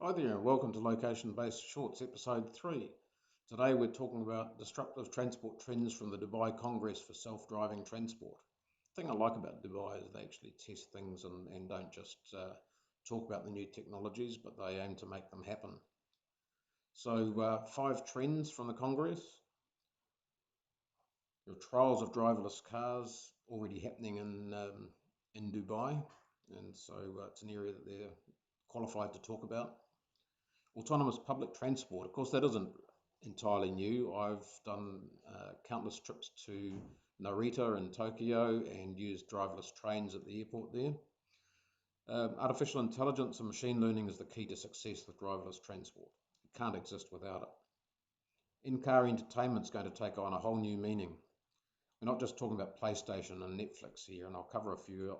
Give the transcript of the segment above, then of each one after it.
Hi there, and welcome to Location Based Shorts, episode 3. Today we're talking about disruptive transport trends from the Dubai Congress for Self-Driving Transport. The thing I like about Dubai is they actually test things and don't just talk about the new technologies, but they aim to make them happen. So, 5 trends from the Congress. There are trials of driverless cars already happening in Dubai, and so it's an area that they're qualified to talk about. Autonomous public transport, of course, that isn't entirely new. I've done countless trips to Narita in Tokyo and used driverless trains at the airport there. Artificial intelligence and machine learning is the key to success with driverless transport. It can't exist without it. In-car entertainment is going to take on a whole new meaning. We're not just talking about PlayStation and Netflix here, and I'll cover a few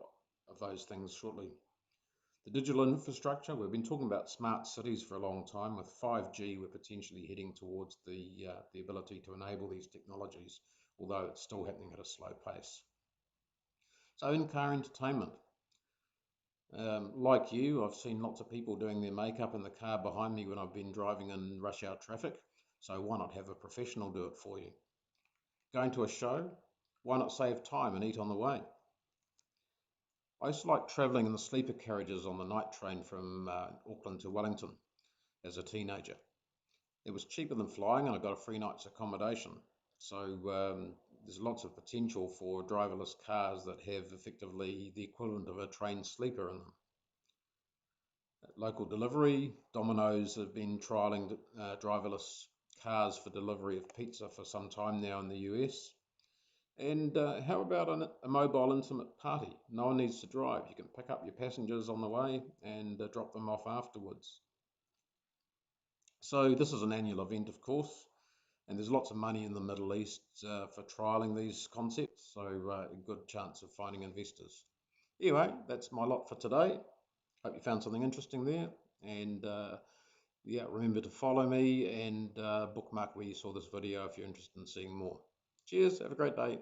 of those things shortly. The digital infrastructure, we've been talking about smart cities for a long time. With 5G, we're potentially heading towards the ability to enable these technologies, although it's still happening at a slow pace. So in-car entertainment, like you, I've seen lots of people doing their makeup in the car behind me when I've been driving in rush hour traffic. So why not have a professional do it for you? Going to a show, why not save time and eat on the way? I used to like travelling in the sleeper carriages on the night train from Auckland to Wellington as a teenager. It was cheaper than flying and I got a free night's accommodation. So there's lots of potential for driverless cars that have effectively the equivalent of a train sleeper in them. Local delivery, Domino's have been trialling driverless cars for delivery of pizza for some time now in the US. And how about a mobile intimate party? No one needs to drive. You can pick up your passengers on the way and drop them off afterwards. So this is an annual event, of course, and there's lots of money in the Middle East for trialing these concepts, so a good chance of finding investors. Anyway, that's my lot for today. Hope you found something interesting there, and yeah, remember to follow me and bookmark where you saw this video if you're interested in seeing more. Cheers, have a great day.